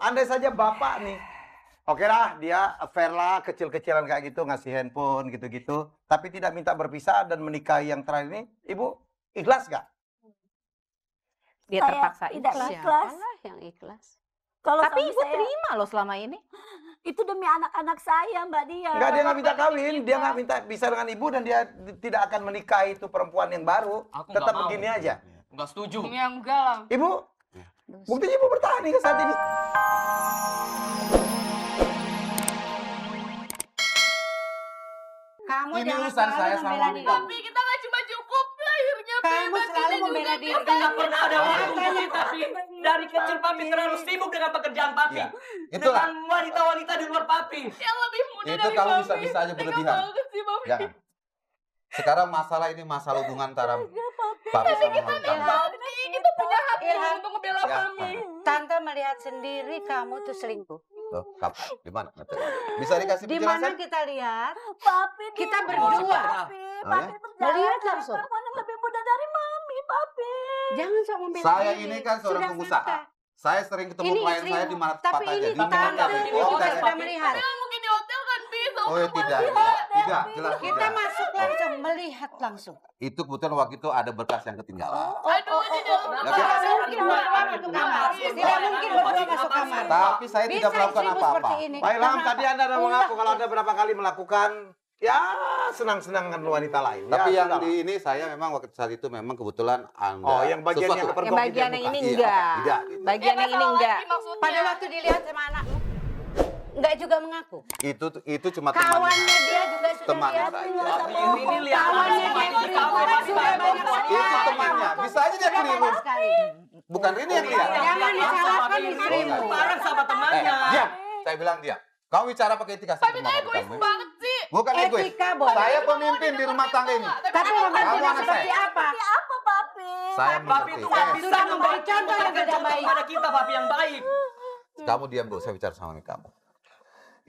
andai saja bapak nih, oke lah dia fair lah, kecil-kecilan kayak gitu, ngasih handphone gitu-gitu, tapi tidak minta berpisah dan menikahi yang terakhir ini, ibu ikhlas gak? Dia Saya terpaksa tidak ikhlas. ikhlas. Siapalah yang ikhlas. Kalau Tapi suami ibu saya, terima loh selama ini. itu demi anak-anak saya, Mbak Dia. Enggak, dia nggak minta Bapak kawin, kita. dia nggak minta bisa dengan ibu dan dia tidak akan menikahi itu perempuan yang baru. Aku Tetap nggak mau. begini aja. Nggak setuju. Ya enggak lah. Ibu, buktinya ibu bertahan hingga saat ini. Kamu Ini jangan urusan selalu saya sama membela Mami. diri. Tapi kita nggak cuma cukup lahirnya. Kamu selalu membela diri. Nggak pernah ada waktu untuk Makanya kita, Pi. Dari kecil Papi terlalu sibuk dengan pekerjaan Papi. Iya. Itulah. Dengan wanita-wanita di luar Papi. Yang lebih muda Itu dari kamu Mami. bisa aja Tega berlebihan. banget sih, Mami. Jangan. Sekarang masalah ini masalah hubungan antara papi sama mami kamu. Mami, kita punya hak Ilham. untuk ngebela Ya, Mami. Tante melihat sendiri kamu tuh selingkuh. Loh, kapan? Di mana? Bisa dikasih Di mana penjelasan? kita lihat? Papi, Kita dia- berdua. Papi, Oh, Papi ya? berjalan Melihat dengan langsung. perempuan yang lebih muda dari Mami, Papi. Jangan sok membela Saya diri. ini kan seorang Sudah pengusaha. fakta. Saya sering ketemu Ini klien saya istrimu. di mana Tapi tempat aja. ini Di mana tante aja. Ini Oh, kita kita sudah melihat. Tapi mungkin di hotel kan bisa. Oh ya tidak, tidak, jelas Kita tidak. masuk langsung, melihat langsung. Itu kebetulan waktu itu ada berkas yang ketinggalan. Aduh, di dalam Oke. Tidak mungkin berdua masuk kamar. Tidak mungkin berdua masuk kamar. Tapi saya tidak Bisa melakukan istrimu apa-apa. seperti ini. Pak Ilham, Karena tadi Anda ada mengaku kalau Anda berapa kali melakukan ya senang-senang dengan wanita lain. Tapi Ya, yang sudahlah. di ini saya memang waktu saat itu memang kebetulan Anda. Oh, yang bagian yang sesuatu. kepergok Yang bagian yang ini enggak. Tidak, gitu. Bagian yang ini enggak. pada waktu dilihat sama anakmu, enggak juga mengaku. Itu cuma temannya. Kawannya dia juga sudah Temannya lihat. saya. Papi ini lihat Kawannya langsung dia Papi di kafe, Papi sudah banyak banyak sekali. Itu temannya. Bisa aja dia Sudah keliru. banyak sekali. Bukan ini yang lihat. Jangan disalahkan istrimu. Bareng sama temannya. Diam. Saya bilang diam. Kamu bicara pakai etika sama Tapi teman egois kamu. banget sih. Bukan egois. Etika boleh. Saya pemimpin di rumah tangga ini. Tapi Kamu pemimpinnya anak seperti saya. apa? Seperti apa, Papi? Saya Papi mengerti. itu nggak bisa Sudah memberi contoh yang memberikan tidak contoh baik. kepada kita, Papi yang baik. Kamu diam dulu, saya bicara sama kamu.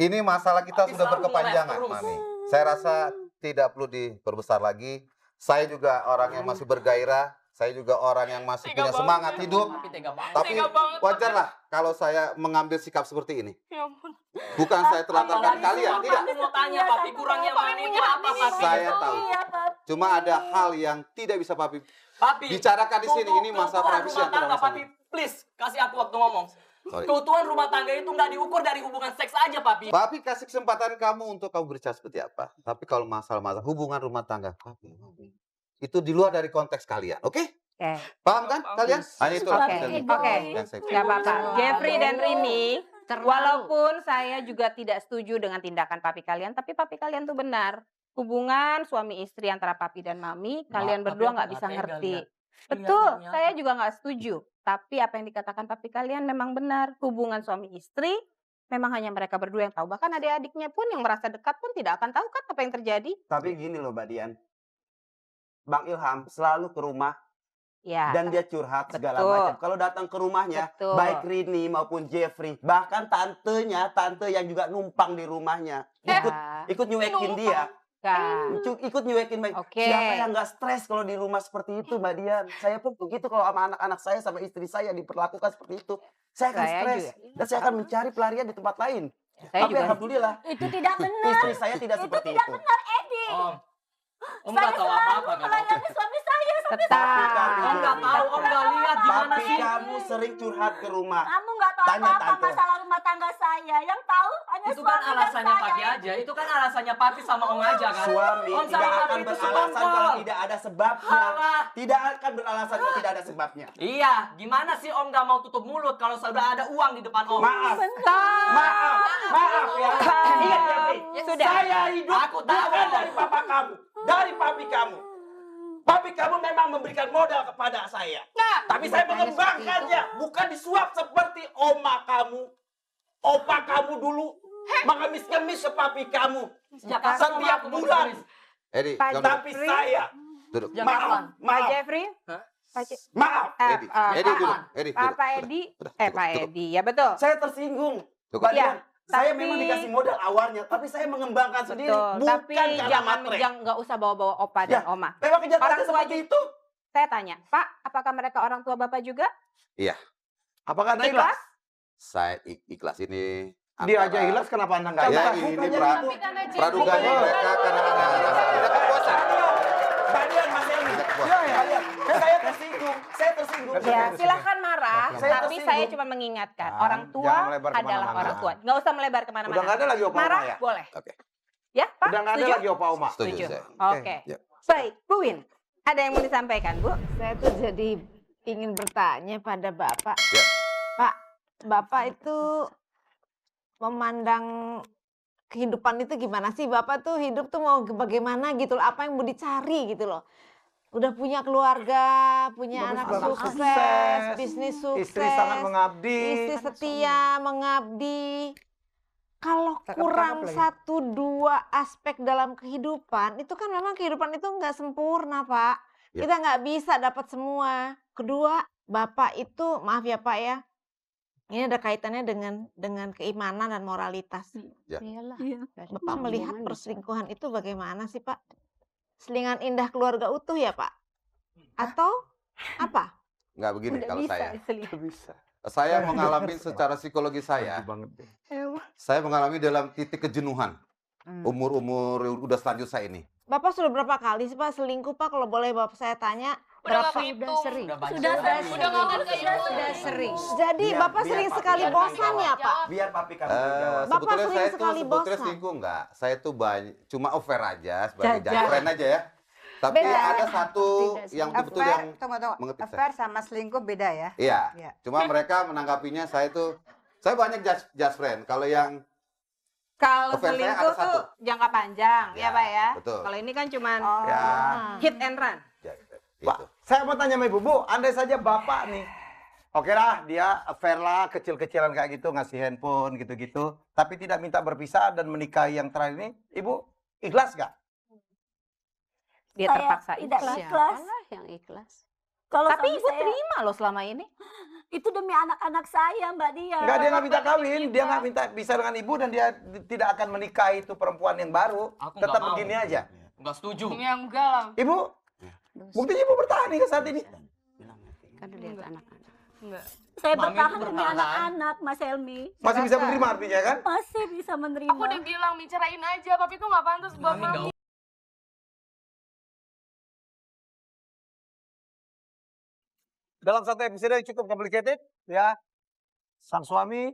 Ini masalah kita Tapi sudah selalu berkepanjangan, ngeles terus. Mami. Saya rasa tidak perlu diperbesar lagi. Saya juga orang yang masih bergairah. Saya juga orang yang masih Tega punya banget. semangat hidup. Papi tega banget. Tapi Tega banget, wajarlah kalau saya mengambil sikap seperti ini. Ya ampun. Bukan saya telantarkan Apalagi kalian, semua tidak. Papi mau tanya, Papi kurangnya Mami itu apa, Papi? Saya tahu. Iya, Papi. Cuma ada hal yang tidak bisa Papi Papi, bicarakan di sini. Ini masa keutuhan privasi rumah antara tangga, mas Papi. Please, kasih aku waktu ngomong. Sorry. Keutuhan rumah tangga itu nggak diukur dari hubungan seks aja, Papi. Papi kasih kesempatan kamu untuk kamu berbicara seperti apa. Tapi kalau masalah-masalah hubungan rumah tangga, Papi, itu di luar dari konteks kalian, oke? Oke. Paham kan kalian? Hanya itu. Oke. yang- Oke. yang saya Nggak apa-apa. Jeffrey dan Rini, Terlalu. walaupun saya juga tidak setuju dengan tindakan papi kalian, tapi papi kalian tuh benar. Hubungan suami istri antara papi dan mami, kalian Tapi berdua aku nggak nggak bisa tega ngerti. lihat. Betul, Lihat saya juga nggak setuju. Tapi apa yang dikatakan papi kalian memang benar. Hubungan suami istri memang hanya mereka berdua yang tahu. Bahkan adik-adiknya pun yang merasa dekat pun tidak akan tahu kan apa yang terjadi. Tapi gini loh, Mbak Dian. Bang Ilham selalu ke rumah Ya. dan dia curhat segala Betul. macam. Kalau datang ke rumahnya, Betul. baik Rini maupun Jeffrey, bahkan tante yang juga numpang di rumahnya, ikut Ya. ikut nyuekin dia, Kan. ikut nyuekin. Oke. Siapa yang nggak stres kalau di rumah seperti itu, Mbak Dian? Saya pun begitu kalau sama anak-anak saya sama istri saya diperlakukan seperti itu. Saya akan Saya stres juga. dan saya akan mencari pelarian di tempat lain. Saya Tapi juga. alhamdulillah Itu tidak benar. istri saya tidak Itu seperti tidak itu. benar, Edi. Om nggak tahu apa-apa kan? Melayani suami saya. Tetap. Om nggak tahu, Om nggak lihat gimana Tapi sih? kamu sering curhat ke rumah. Kamu nggak tahu Tanya, apa-apa Tante. masalah rumah tangga saya. Yang tahu hanya Itu kan suami dan alasannya saya. Papi aja. Itu kan alasannya Papi sama Om aja kan? Suami Om sama tidak Papi akan itu beralasan sekongkol. kalau tidak ada sebabnya. Alah. Tidak akan beralasan kalau tidak ada sebabnya. Iya, gimana sih Om nggak mau tutup mulut kalau sudah ada uang di depan Om? Maaf, Stop. maaf ya. Ingat Jeffrey, Ya sudah. saya hidup Aku tahu. bukan dari papa kamu, dari papi kamu. Papi kamu memang memberikan modal kepada saya. Tapi saya mengembangkannya, bukan disuap seperti oma kamu. Opa kamu dulu mengemis-kemis ke papi kamu. Sejak kapan Setiap aku bulan. menulis? Edi, Pak jangan Tapi saya, duduk. Jangan maaf, kapan? Pak maaf, Jeffrey? Hah? Pak Je- maaf. Edi, Edi dulu. Edi, Pak duduk. Edi? Udah, Pak cukup. Edi, ya betul. Saya tersinggung. Cukup. Mbak Iya, Dian, saya tapi- memang dikasih modal awalnya, tapi saya mengembangkan sendiri. Betul. Bukan Tapi karena jangan matre. nggak usah bawa-bawa opa Ya. dan oma. Memang kenyataannya Orang tua seperti itu. Saya tanya, Pak, apakah mereka orang tua Bapak juga? Iya. Apakah Anda ikhlas? Ikhlas? Saya ikhlas ini. Dia aja ikhlas, kenapa Anda nggak Ya, ikhlas? ini Tapi karena praduganya jadi- mereka karena ada rasa tidak kepuasan. Badian Mas Elmi. Tidak kepuasan. Badian. Saya tersinggung. Saya tersinggung. Ya, silahkan marah, Saya tapi tersinggung. saya cuma mengingatkan. Ah, Orang tua jangan melebar adalah kemana-mana. orang tua. Nggak usah melebar kemana-mana. Udah nggak ada lagi opa-oma Marah ya? boleh. Oke. Ya, Pak? Udah nggak ada Setuju? lagi opa-oma. Setuju Setuju. saya. Oke. Ya. Baik, Bu Win. Ada yang mau disampaikan, Bu? Saya tuh jadi ingin bertanya pada Bapak. Ya. Pak, Bapak itu memandang kehidupan itu gimana sih? Bapak tuh hidup tuh mau bagaimana gitu loh. Apa yang mau dicari gitu loh. Udah punya keluarga, punya Bagus, anak bagus. sukses, Sukses. bisnis sukses. Istri sangat mengabdi. Istri setia, mengabdi. Kalau Cakep-cakep kurang lagi. 1-2 aspek dalam kehidupan, itu kan memang kehidupan itu nggak sempurna, Pak. Ya. Kita nggak bisa dapat semua. Kedua, Bapak itu, maaf ya Pak ya, ini ada kaitannya dengan keimanan dan moralitas. Iyalah. Bapak melihat perselingkuhan itu bagaimana sih, Pak? Selingan indah keluarga utuh ya, Pak? Atau apa? Nggak begini kalau saya. Nggak bisa. Saya mengalami secara psikologi saya. Banget deh. Saya mengalami dalam titik kejenuhan. Umur udah selanjut saya ini. Bapak sudah berapa kali sih Pak selingkuh Pak? Kalau boleh Bapak saya tanya. Udah nggak Berapa? kehitung. sering. Udah banyak. Sudah Udah nggak akan kehitung. Sudah sering. Biar- Jadi Bapak biar sering Papi sekali yang bosan ya Pak? Biar papi kamu Eh, dijawab. Bapak sebetulnya sering saya tuh sekali sebetulnya bosan. selingkuh enggak. Saya tuh banyak cuma affair aja sebagai Jajan. just friend aja ya. Tapi Beda. ada satu yang betul-betul yang Tunggu. mengetik saya. Affair sama selingkuh beda ya? Iya. Iya. Cuma mereka menanggapinya saya banyak just friend. Kalau yang Kalau Offense saya selingkuh ada satu. tuh jangka panjang, ya, Ya, Pak ya. betul. Kalau ini kan cuman Ya. hit and run. Pak, gitu. saya mau tanya sama Ibu, Bu, andai saja Bapak nih, oke lah, dia affair lah, kecil-kecilan kayak gitu, ngasih handphone gitu-gitu, tapi tidak minta berpisah dan menikahi yang terakhir ini, Ibu ikhlas gak? Dia Saya terpaksa tidak ikhlas. ikhlas. yang ikhlas. Kalau Tapi suami Ibu saya, terima loh selama ini. itu demi anak-anak saya, Mbak Dia. Enggak, dia nggak minta Bapak kawin, juga. dia nggak minta bisa dengan Ibu dan dia tidak akan menikahi itu perempuan yang baru, Aku nggak tetap mau. begini aja. Nggak setuju. Ya enggak lah. Ibu, buktinya Ibu bertahan nih saat ini. Kan lihat anak-anak. Enggak. Saya Mami bertahan itu demi bertahan. anak-anak, Mas Elmi. Masih bisa menerima artinya kan? Masih bisa menerima. Aku udah bilang bicarain aja, papi tuh nggak pantas buat Mami nggak mami. Dalam satu episode yang cukup complicated, ya, sang suami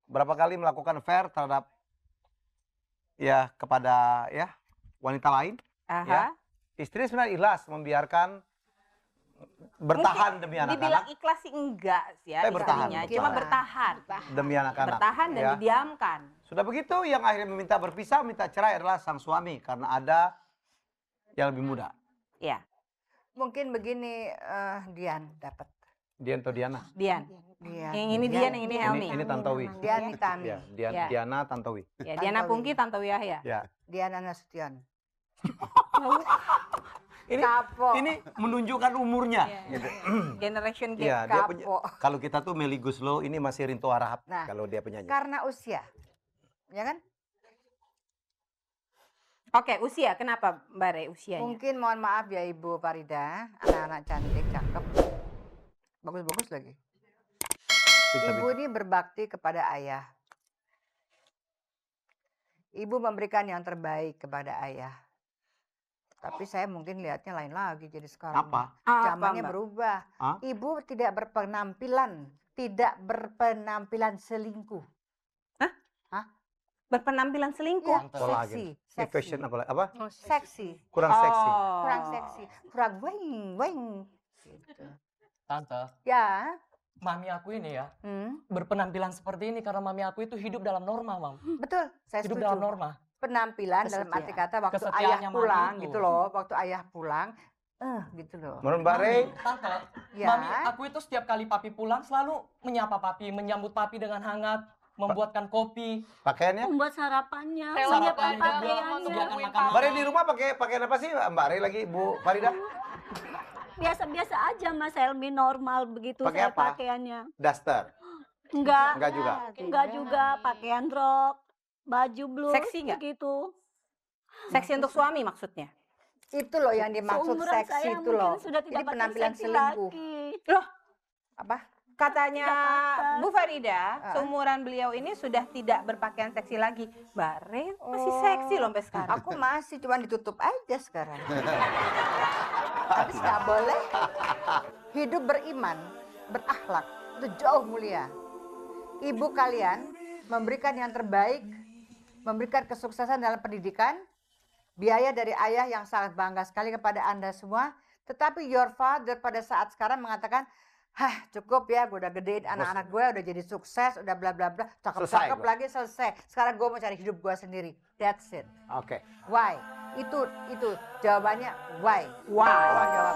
berapa kali melakukan affair terhadap ya kepada ya wanita lain. Aha. Istri sebenarnya ikhlas membiarkan bertahan demi Dibilang anak-anak, ikhlas sih enggak sih ya Tapi bertahan, istrinya. bertahan. Cuma bertahan. demi anak-anak. Bertahan dan ya. didiamkan. Sudah begitu, yang akhirnya meminta berpisah, minta cerai adalah sang suami karena ada yang lebih muda. Ya, Mungkin begini, Dian dapat. Dian atau Diana? Dian. Dian. Yang ini Dian, yang ini Helmi. Ini Tantowi. Dian Mitami. Ya, Ya. Diana Tantowi. Ya, Diana Pungki, Tantowi Yahya. Ya. Dian Nasution. Ini Kapok. ini menunjukkan umurnya. Iya. Gitu. Generation gap. Iya, dia punya, Kapok. kalau kita tuh Melly Guslo, ini masih Rinto Harahap Nah, kalau dia penyanyi. Karena usia. Ya kan? Oke, usia. Kenapa Mbak Re usianya? Mungkin mohon maaf ya Ibu Farida, anak-anak cantik, cakep. Bagus-bagus lagi. Ibu ini berbakti kepada ayah. Ibu memberikan yang terbaik kepada ayah. Tapi saya mungkin lihatnya lain lagi jadi sekarang. Apa? Zamannya Mbak? berubah. Hah? Ibu tidak berpenampilan selingkuh. Berpenampilan selingkuh. Ya, Pola seksi, agen. Ini fashion apa? seksi, Kurang seksi. kurang seksi, kurang weng. Gitu. Tante, Ya, mami aku ini ya hmm, berpenampilan seperti ini karena mami aku itu hidup dalam norma, Mam. betul. Saya Hidup setuju. dalam norma. Penampilan dalam arti kata waktu Kesetiaannya ayah mami pulang itu. gitu loh, waktu ayah pulang, gitu loh. Menurut Mbak Rey, Tante, Ya. mami aku itu setiap kali papi pulang selalu menyapa papi, menyambut papi dengan hangat, membuatkan kopi. pakaiannya? Membuat sarapannya, Rela menyiapkan juga pakaiannya. sediakan Nungguin makanan. Mbak Rey di rumah pakai pakaian apa sih Mbak Rey lagi, Bu Farida? Biasa-biasa aja Mas Elmi, normal begitu Pakai saya apa? pakaiannya. Duster? Enggak. Enggak juga? Enggak juga, pakaian rok, baju blus Seksi nggak? gitu. Seksi untuk suami maksudnya. Itu loh yang dimaksud Seumuran seksi saya itu mungkin loh. sudah tidak Ini pakai penampilan seksi selingkuh. lagi. Apa? Katanya Jakarta. Bu Farida, seumuran beliau ini sudah tidak berpakaian seksi lagi. Mbak Re masih seksi loh sampai sekarang. Aku masih cuma ditutup aja sekarang. Habis nggak boleh. Hidup beriman, berakhlak itu jauh mulia. Ibu kalian memberikan yang terbaik, memberikan kesuksesan dalam pendidikan, biaya dari ayah yang sangat bangga sekali kepada Anda semua. Tetapi your father pada saat sekarang mengatakan, hah cukup ya, gue udah gedein anak-anak gue, udah jadi sukses, udah bla bla bla, Selesai cakep-cakep gue. lagi selesai. Sekarang gue mau cari hidup gue sendiri. That's it. Oke. Why? Itu jawabannya why. Why? Tolong jawab.